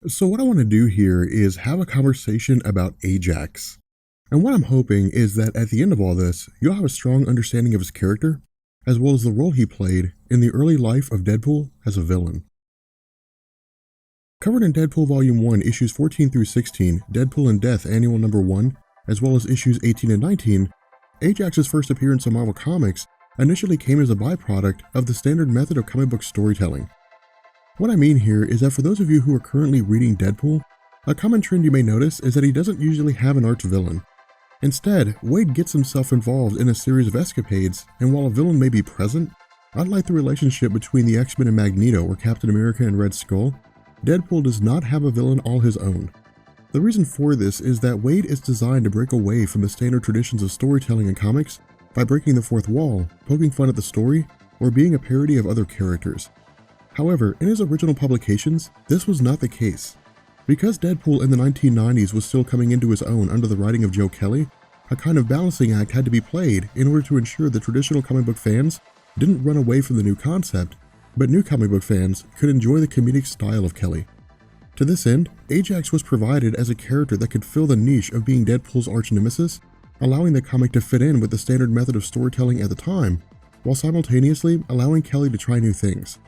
So what I want to do here is have a conversation about Ajax. And what I'm hoping is that at the end of all this, you'll have a strong understanding of his character, as well as the role he played in the early life of Deadpool as a villain. Covered in Deadpool Volume 1, issues 14 through 16, Deadpool and Death Annual Number 1, as well as issues 18 and 19, Ajax's first appearance in Marvel Comics initially came as a byproduct of the standard method of comic book storytelling. What I mean here is that for those of you who are currently reading Deadpool, a common trend you may notice is that he doesn't usually have an arch villain. Instead, Wade gets himself involved in a series of escapades, and while a villain may be present, unlike the relationship between the X-Men and Magneto or Captain America and Red Skull, Deadpool does not have a villain all his own. The reason for this is that Wade is designed to break away from the standard traditions of storytelling in comics by breaking the fourth wall, poking fun at the story, or being a parody of other characters. However, in his original publications, this was not the case. Because Deadpool in the 1990s was still coming into his own under the writing of Joe Kelly, a kind of balancing act had to be played in order to ensure that traditional comic book fans didn't run away from the new concept, but new comic book fans could enjoy the comedic style of Kelly. To this end, Ajax was provided as a character that could fill the niche of being Deadpool's arch-nemesis, allowing the comic to fit in with the standard method of storytelling at the time, while simultaneously allowing Kelly to try new things.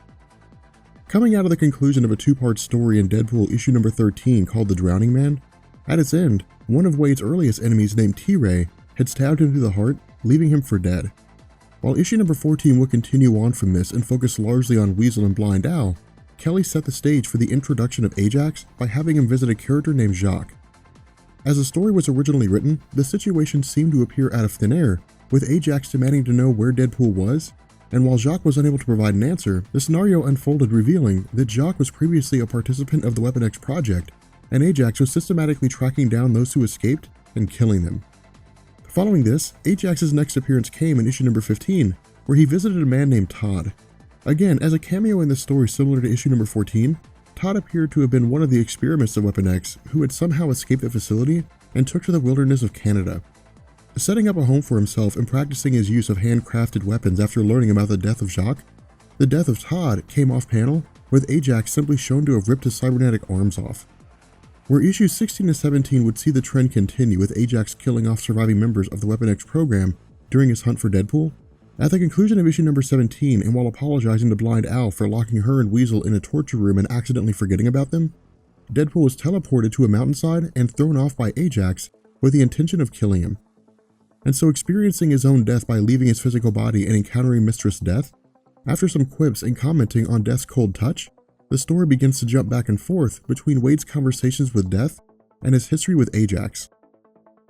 Coming out of the conclusion of a two-part story in Deadpool issue number 13 called The Drowning Man, at its end, one of Wade's earliest enemies named T-Ray had stabbed him through the heart, leaving him for dead. While issue number 14 would continue on from this and focus largely on Weasel and Blind Owl, Kelly set the stage for the introduction of Ajax by having him visit a character named Jacques. As the story was originally written, the situation seemed to appear out of thin air, with Ajax demanding to know where Deadpool was, and while Jacques was unable to provide an answer, the scenario unfolded revealing that Jacques was previously a participant of the Weapon X project, and Ajax was systematically tracking down those who escaped and killing them. Following this, Ajax's next appearance came in issue number 15, where he visited a man named Todd. Again, as a cameo in the story similar to issue number 14, Todd appeared to have been one of the experiments of Weapon X who had somehow escaped the facility and took to the wilderness of Canada. Setting up a home for himself and practicing his use of handcrafted weapons after learning about the death of Jacques, the death of Todd came off panel, with Ajax simply shown to have ripped his cybernetic arms off. Where issues 16 to 17 would see the trend continue with Ajax killing off surviving members of the Weapon X program during his hunt for Deadpool, at the conclusion of issue number 17 and while apologizing to Blind Owl for locking her and Weasel in a torture room and accidentally forgetting about them, Deadpool was teleported to a mountainside and thrown off by Ajax with the intention of killing him. And so experiencing his own death by leaving his physical body and encountering Mistress Death, after some quips and commenting on Death's cold touch, the story begins to jump back and forth between Wade's conversations with Death and his history with Ajax.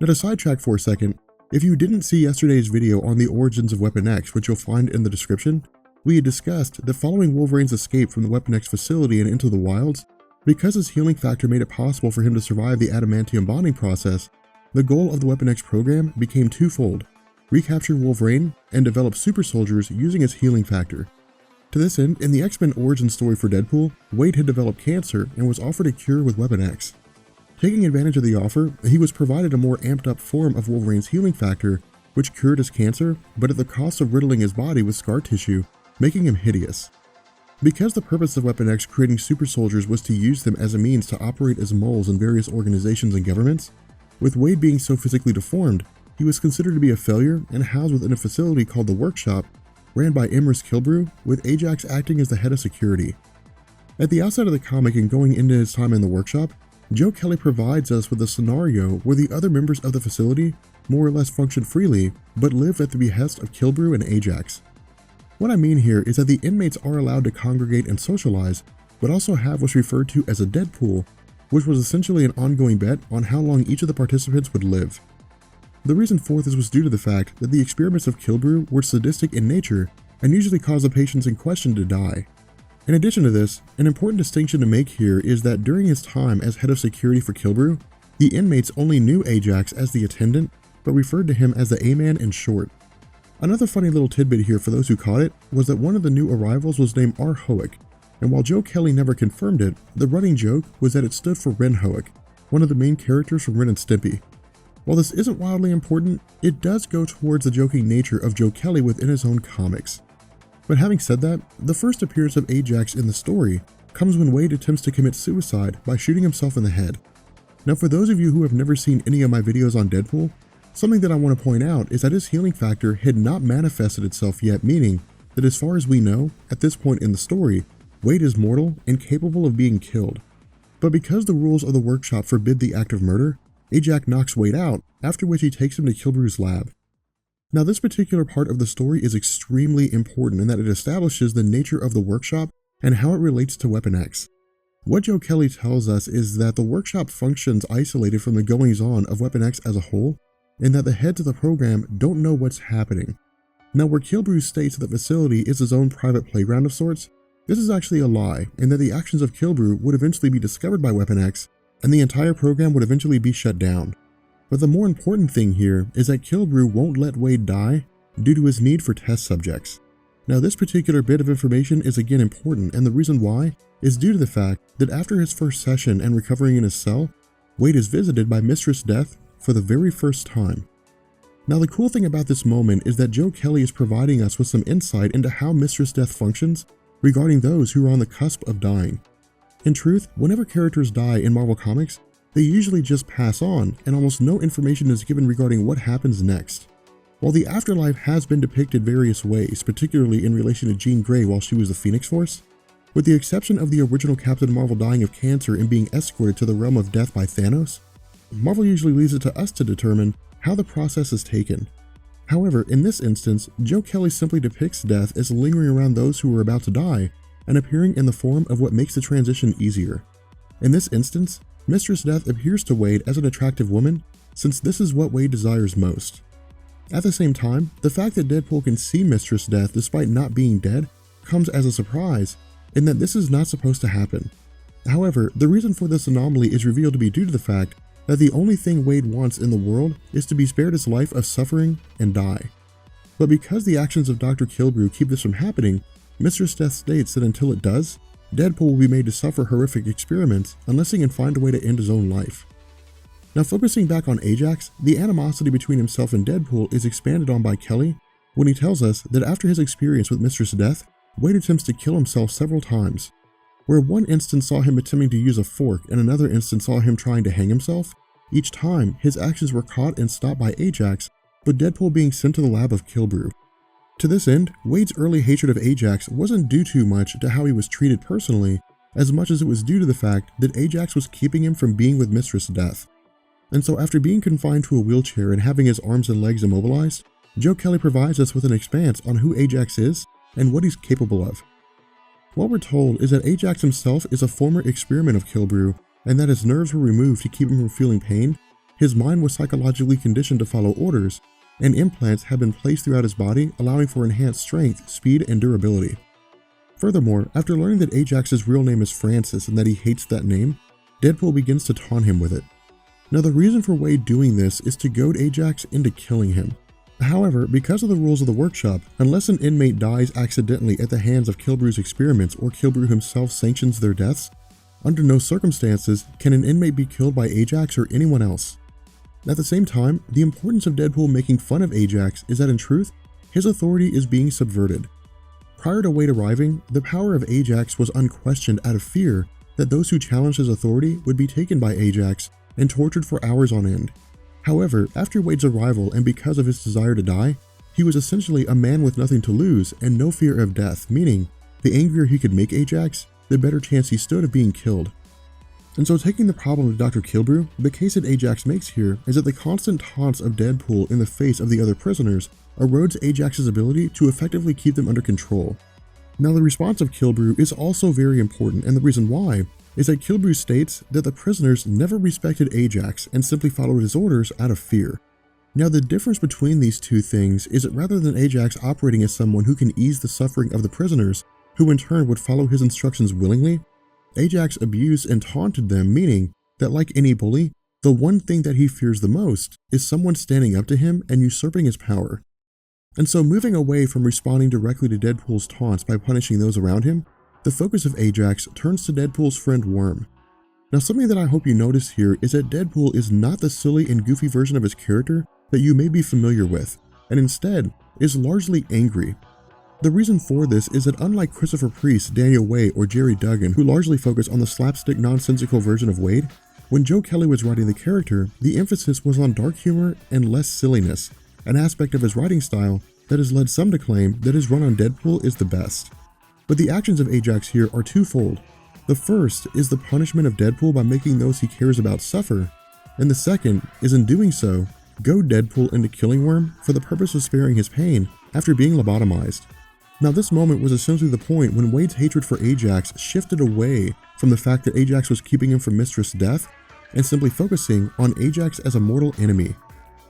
Now to sidetrack for a second, if you didn't see yesterday's video on the origins of Weapon X, which you'll find in the description, we had discussed that following Wolverine's escape from the Weapon X facility and into the wilds, because his healing factor made it possible for him to survive the adamantium bonding process, the goal of the Weapon X program became twofold: recapture Wolverine and develop super soldiers using his healing factor. To this end, in the X-Men origin story for Deadpool, Wade had developed cancer and was offered a cure with Weapon X. Taking advantage of the offer, he was provided a more amped up form of Wolverine's healing factor, which cured his cancer, but at the cost of riddling his body with scar tissue, making him hideous. Because the purpose of Weapon X creating super soldiers was to use them as a means to operate as moles in various organizations and governments, with Wade being so physically deformed, he was considered to be a failure and housed within a facility called the Workshop, ran by Imris Kilbrew, with Ajax acting as the head of security. At the outset of the comic and going into his time in the Workshop, Joe Kelly provides us with a scenario where the other members of the facility more or less function freely, but live at the behest of Kilbrew and Ajax. What I mean here is that the inmates are allowed to congregate and socialize, but also have what's referred to as a Deadpool, which was essentially an ongoing bet on how long each of the participants would live. The reason for this was due to the fact that the experiments of Kilbrew were sadistic in nature and usually caused the patients in question to die. In addition to this, an important distinction to make here is that during his time as head of security for Kilbrew, the inmates only knew Ajax as the attendant, but referred to him as the A-Man in short. Another funny little tidbit here for those who caught it was that one of the new arrivals was named R. Hoek, and while Joe Kelly never confirmed it, the running joke was that it stood for Ren Hoek, one of the main characters from Ren and Stimpy. While this isn't wildly important, it does go towards the joking nature of Joe Kelly within his own comics. But having said that, the first appearance of Ajax in the story comes when Wade attempts to commit suicide by shooting himself in the head. Now, for those of you who have never seen any of my videos on Deadpool, something that I want to point out is that his healing factor had not manifested itself yet, meaning that as far as we know, at this point in the story, Wade is mortal and capable of being killed. But because the rules of the workshop forbid the act of murder, Ajax knocks Wade out, after which he takes him to Killbrew's lab. Now, this particular part of the story is extremely important in that it establishes the nature of the workshop and how it relates to Weapon X. What Joe Kelly tells us is that the workshop functions isolated from the goings-on of Weapon X as a whole, and that the heads of the program don't know what's happening. Now, where Killbrew states that the facility is his own private playground of sorts, this is actually a lie, and that the actions of Killbrew would eventually be discovered by Weapon X, and the entire program would eventually be shut down. But the more important thing here is that Killbrew won't let Wade die due to his need for test subjects. Now, this particular bit of information is again important, and the reason why is due to the fact that after his first session and recovering in his cell, Wade is visited by Mistress Death for the very first time. Now, the cool thing about this moment is that Joe Kelly is providing us with some insight into how Mistress Death functions regarding those who are on the cusp of dying. In truth, whenever characters die in Marvel Comics, they usually just pass on, and almost no information is given regarding what happens next. While the afterlife has been depicted various ways, particularly in relation to Jean Grey while she was the Phoenix Force, with the exception of the original Captain Marvel dying of cancer and being escorted to the realm of death by Thanos, Marvel usually leaves it to us to determine how the process is taken. However, in this instance, Joe Kelly simply depicts death as lingering around those who are about to die and appearing in the form of what makes the transition easier. In this instance, Mistress Death appears to Wade as an attractive woman, since this is what Wade desires most. At the same time, the fact that Deadpool can see Mistress Death despite not being dead comes as a surprise, in that this is not supposed to happen. However, the reason for this anomaly is revealed to be due to the fact that the only thing Wade wants in the world is to be spared his life of suffering and die. But because the actions of Dr. Killbrew keep this from happening, Mistress Death states that until it does, Deadpool will be made to suffer horrific experiments unless he can find a way to end his own life. Now, focusing back on Ajax, the animosity between himself and Deadpool is expanded on by Kelly when he tells us that after his experience with Mistress Death, Wade attempts to kill himself several times. Where one instance saw him attempting to use a fork and another instance saw him trying to hang himself, each time his actions were caught and stopped by Ajax, with Deadpool being sent to the lab of Killbrew. To this end, Wade's early hatred of Ajax wasn't due too much to how he was treated personally, as much as it was due to the fact that Ajax was keeping him from being with Mistress Death. And so after being confined to a wheelchair and having his arms and legs immobilized, Joe Kelly provides us with an expanse on who Ajax is and what he's capable of. What we're told is that Ajax himself is a former experiment of Killbrew, and that his nerves were removed to keep him from feeling pain, his mind was psychologically conditioned to follow orders, and implants have been placed throughout his body, allowing for enhanced strength, speed, and durability. Furthermore, after learning that Ajax's real name is Francis and that he hates that name, Deadpool begins to taunt him with it. Now, the reason for Wade doing this is to goad Ajax into killing him. However, because of the rules of the workshop, unless an inmate dies accidentally at the hands of Killbrew's experiments or Killbrew himself sanctions their deaths, under no circumstances can an inmate be killed by Ajax or anyone else. At the same time, the importance of Deadpool making fun of Ajax is that in truth, his authority is being subverted. Prior to Wade arriving, the power of Ajax was unquestioned out of fear that those who challenged his authority would be taken by Ajax and tortured for hours on end. However, after Wade's arrival and because of his desire to die, he was essentially a man with nothing to lose and no fear of death, meaning the angrier he could make Ajax, the better chance he stood of being killed. And so, taking the problem of Dr. Killbrew, the case that Ajax makes here is that the constant taunts of Deadpool in the face of the other prisoners erodes Ajax's ability to effectively keep them under control. Now, the response of Killbrew is also very important, and the reason why is that Killbrew states that the prisoners never respected Ajax and simply followed his orders out of fear. Now, the difference between these two things is that rather than Ajax operating as someone who can ease the suffering of the prisoners, who in turn would follow his instructions willingly, Ajax abused and taunted them, meaning that like any bully, the one thing that he fears the most is someone standing up to him and usurping his power. And so, moving away from responding directly to Deadpool's taunts by punishing those around him, the focus of Ajax turns to Deadpool's friend Worm. Now, something that I hope you notice here is that Deadpool is not the silly and goofy version of his character that you may be familiar with, and instead is largely angry. The reason for this is that unlike Christopher Priest, Daniel Way, or Jerry Duggan, who largely focus on the slapstick nonsensical version of Wade, when Joe Kelly was writing the character, the emphasis was on dark humor and less silliness, an aspect of his writing style that has led some to claim that his run on Deadpool is the best. But the actions of Ajax here are twofold. The first is the punishment of Deadpool by making those he cares about suffer, and the second is in doing so, goad Deadpool into killing Worm for the purpose of sparing his pain after being lobotomized. Now this moment was essentially the point when Wade's hatred for Ajax shifted away from the fact that Ajax was keeping him from Mistress Death and simply focusing on Ajax as a mortal enemy.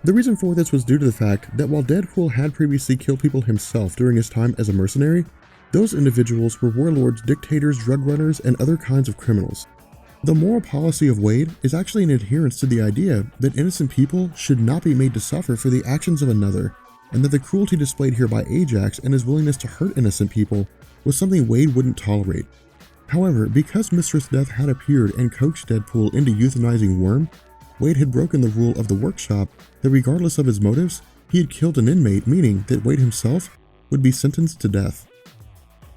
The reason for this was due to the fact that while Deadpool had previously killed people himself during his time as a mercenary, those individuals were warlords, dictators, drug runners, and other kinds of criminals. The moral policy of Wade is actually an adherence to the idea that innocent people should not be made to suffer for the actions of another, and that the cruelty displayed here by Ajax and his willingness to hurt innocent people was something Wade wouldn't tolerate. However, because Mistress Death had appeared and coaxed Deadpool into euthanizing Worm, Wade had broken the rule of the workshop that regardless of his motives, he had killed an inmate, meaning that Wade himself would be sentenced to death.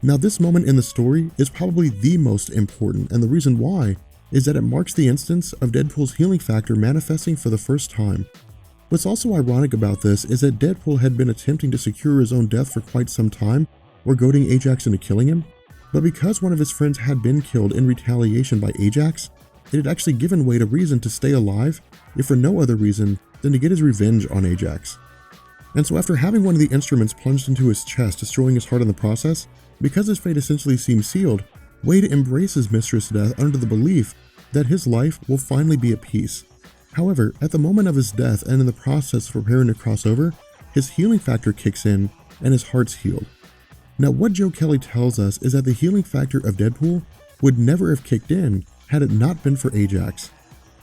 Now this moment in the story is probably the most important, and the reason why is that it marks the instance of Deadpool's healing factor manifesting for the first time. What's also ironic about this is that Deadpool had been attempting to secure his own death for quite some time, or goading Ajax into killing him, but because one of his friends had been killed in retaliation by Ajax, it had actually given Wade a reason to stay alive, if for no other reason than to get his revenge on Ajax. And so after having one of the instruments plunged into his chest, destroying his heart in the process, because his fate essentially seemed sealed, Wade embraces Mistress Death under the belief that his life will finally be at peace. However, at the moment of his death and in the process of preparing to cross over, his healing factor kicks in and his heart's healed. Now what Joe Kelly tells us is that the healing factor of Deadpool would never have kicked in had it not been for Ajax.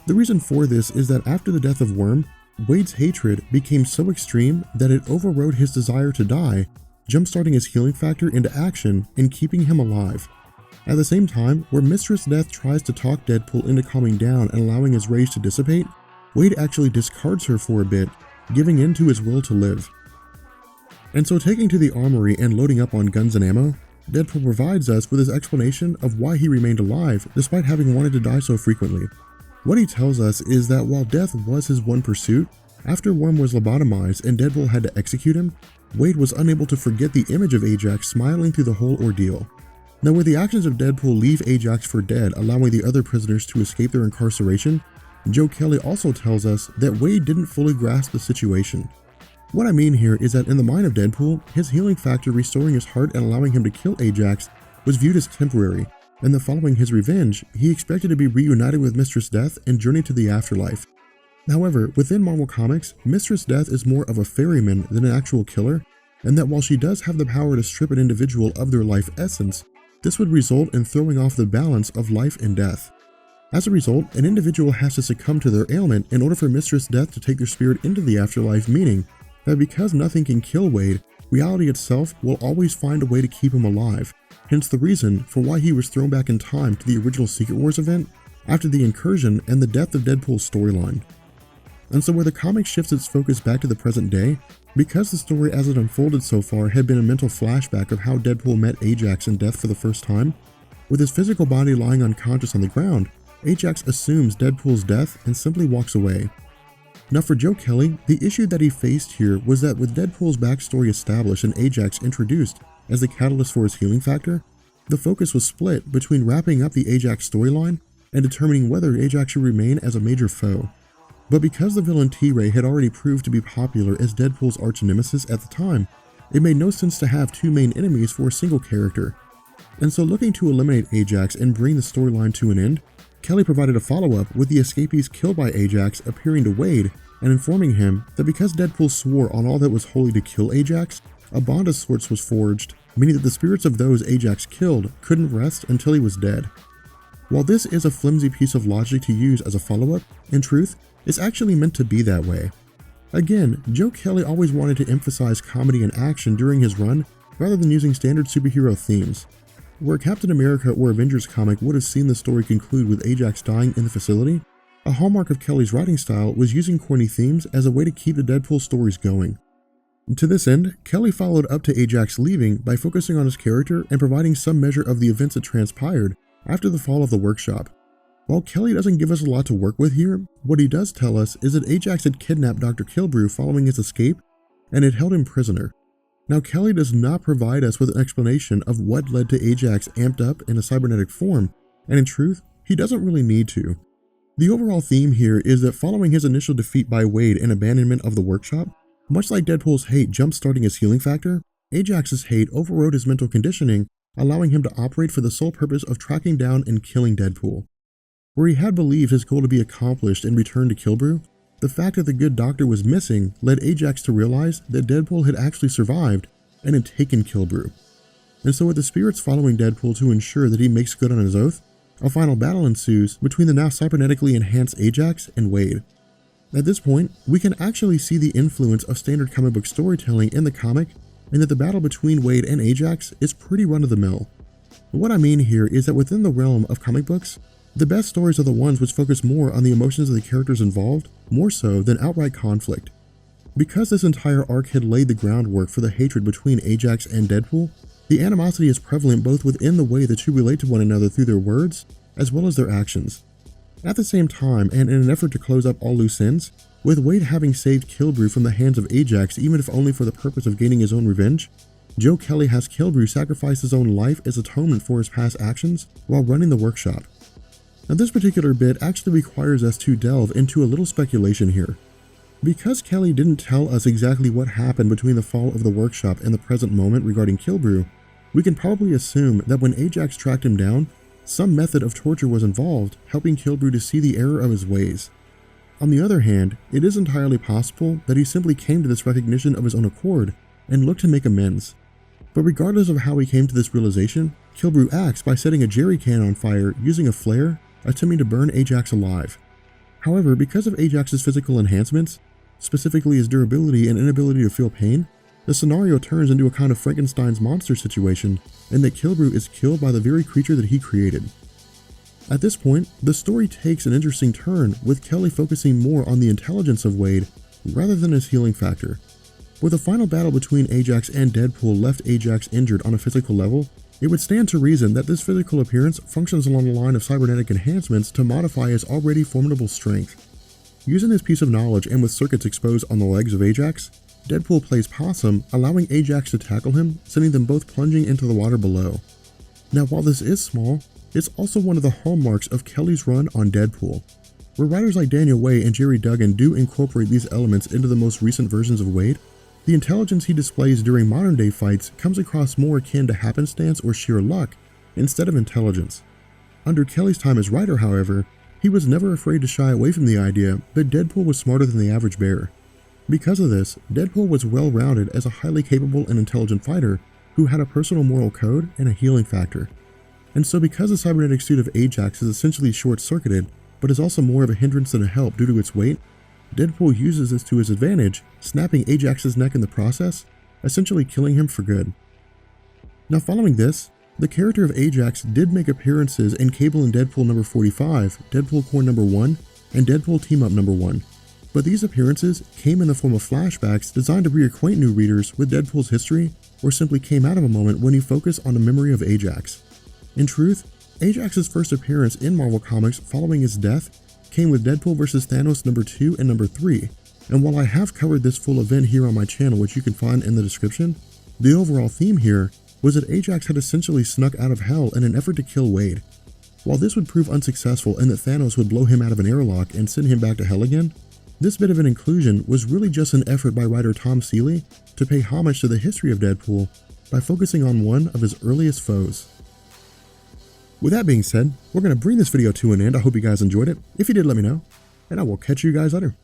The reason for this is that after the death of Worm, Wade's hatred became so extreme that it overrode his desire to die, jumpstarting his healing factor into action and keeping him alive. At the same time, where Mistress Death tries to talk Deadpool into calming down and allowing his rage to dissipate, Wade actually discards her for a bit, giving in to his will to live. And so taking to the armory and loading up on guns and ammo, Deadpool provides us with his explanation of why he remained alive despite having wanted to die so frequently. What he tells us is that while death was his one pursuit, after Worm was lobotomized and Deadpool had to execute him, Wade was unable to forget the image of Ajax smiling through the whole ordeal. Now where the actions of Deadpool leave Ajax for dead, allowing the other prisoners to escape their incarceration, Joe Kelly also tells us that Wade didn't fully grasp the situation. What I mean here is that in the mind of Deadpool, his healing factor restoring his heart and allowing him to kill Ajax was viewed as temporary, and that following his revenge, he expected to be reunited with Mistress Death and journey to the afterlife. However, within Marvel Comics, Mistress Death is more of a ferryman than an actual killer, and that while she does have the power to strip an individual of their life essence, this would result in throwing off the balance of life and death. As a result, an individual has to succumb to their ailment in order for Mistress Death to take their spirit into the afterlife, meaning that because nothing can kill Wade, reality itself will always find a way to keep him alive, hence the reason for why he was thrown back in time to the original Secret Wars event after the incursion and the death of Deadpool's storyline. And so where the comic shifts its focus back to the present day, because the story as it unfolded so far had been a mental flashback of how Deadpool met Ajax in death for the first time, with his physical body lying unconscious on the ground, Ajax assumes Deadpool's death and simply walks away. Now for Joe Kelly, the issue that he faced here was that with Deadpool's backstory established and Ajax introduced as the catalyst for his healing factor, the focus was split between wrapping up the Ajax storyline and determining whether Ajax should remain as a major foe. But because the villain T-Ray had already proved to be popular as Deadpool's arch-nemesis at the time, it made no sense to have two main enemies for a single character. And so looking to eliminate Ajax and bring the storyline to an end, Kelly provided a follow-up with the escapees killed by Ajax appearing to Wade and informing him that because Deadpool swore on all that was holy to kill Ajax, a bond of sorts was forged, meaning that the spirits of those Ajax killed couldn't rest until he was dead. While this is a flimsy piece of logic to use as a follow-up, in truth, it's actually meant to be that way. Again, Joe Kelly always wanted to emphasize comedy and action during his run rather than using standard superhero themes. Where Captain America or Avengers comic would have seen the story conclude with Ajax dying in the facility, a hallmark of Kelly's writing style was using corny themes as a way to keep the Deadpool stories going. To this end, Kelly followed up to Ajax leaving by focusing on his character and providing some measure of the events that transpired after the fall of the workshop. While Kelly doesn't give us a lot to work with here, what he does tell us is that Ajax had kidnapped Dr. Killbrew following his escape and had held him prisoner. Now, Kelly does not provide us with an explanation of what led to Ajax amped up in a cybernetic form, and in truth, he doesn't really need to. The overall theme here is that following his initial defeat by Wade and abandonment of the workshop, much like Deadpool's hate jump-starting his healing factor, Ajax's hate overrode his mental conditioning, allowing him to operate for the sole purpose of tracking down and killing Deadpool. Where he had believed his goal to be accomplished and returned to Killbrew, the fact that the good doctor was missing led Ajax to realize that Deadpool had actually survived and had taken Killbrew. And so with the spirits following Deadpool to ensure that he makes good on his oath, a final battle ensues between the now cybernetically enhanced Ajax and Wade. At this point, we can actually see the influence of standard comic book storytelling in the comic, and that the battle between Wade and Ajax is pretty run-of-the-mill. What I mean here is that within the realm of comic books, the best stories are the ones which focus more on the emotions of the characters involved, more so than outright conflict. Because this entire arc had laid the groundwork for the hatred between Ajax and Deadpool, the animosity is prevalent both within the way the two relate to one another through their words, as well as their actions. At the same time, and in an effort to close up all loose ends, with Wade having saved Killbrew from the hands of Ajax even if only for the purpose of gaining his own revenge, Joe Kelly has Killbrew sacrifice his own life as atonement for his past actions while running the workshop. Now this particular bit actually requires us to delve into a little speculation here. Because Kelly didn't tell us exactly what happened between the fall of the workshop and the present moment regarding Killbrew, we can probably assume that when Ajax tracked him down, some method of torture was involved, helping Killbrew to see the error of his ways. On the other hand, it is entirely possible that he simply came to this recognition of his own accord and looked to make amends. But regardless of how he came to this realization, Killbrew acts by setting a jerry can on fire using a flare, attempting to burn Ajax alive. However, because of Ajax's physical enhancements, specifically his durability and inability to feel pain, the scenario turns into a kind of Frankenstein's monster situation, and that Killbrew is killed by the very creature that he created. At this point, the story takes an interesting turn, with Kelly focusing more on the intelligence of Wade rather than his healing factor. With a final battle between Ajax and Deadpool left Ajax injured on a physical level, it would stand to reason that this physical appearance functions along the line of cybernetic enhancements to modify his already formidable strength. Using this piece of knowledge and with circuits exposed on the legs of Ajax, Deadpool plays possum, allowing Ajax to tackle him, sending them both plunging into the water below. Now while this is small, it's also one of the hallmarks of Kelly's run on Deadpool, where writers like Daniel Way and Jerry Duggan do incorporate these elements into the most recent versions of Wade. The intelligence he displays during modern-day fights comes across more akin to happenstance or sheer luck, instead of intelligence. Under Kelly's time as writer, however, he was never afraid to shy away from the idea that Deadpool was smarter than the average bear. Because of this, Deadpool was well-rounded as a highly capable and intelligent fighter who had a personal moral code and a healing factor. And so because the cybernetic suit of Ajax is essentially short-circuited, but is also more of a hindrance than a help due to its weight, Deadpool uses this to his advantage, snapping Ajax's neck in the process, essentially killing him for good. Now following this, the character of Ajax did make appearances in Cable and Deadpool number 45, Deadpool Core number 1, and Deadpool Team Up number 1. But these appearances came in the form of flashbacks designed to reacquaint new readers with Deadpool's history, or simply came out of a moment when you focus on the memory of Ajax. In truth, Ajax's first appearance in Marvel Comics following his death came with Deadpool vs. Thanos number 2 and number 3, and while I have covered this full event here on my channel, which you can find in the description, the overall theme here was that Ajax had essentially snuck out of hell in an effort to kill Wade. While this would prove unsuccessful and that Thanos would blow him out of an airlock and send him back to hell again, this bit of an inclusion was really just an effort by writer Tom Seeley to pay homage to the history of Deadpool by focusing on one of his earliest foes. With that being said, we're going to bring this video to an end. I hope you guys enjoyed it. If you did, let me know, and I will catch you guys later.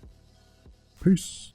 Peace.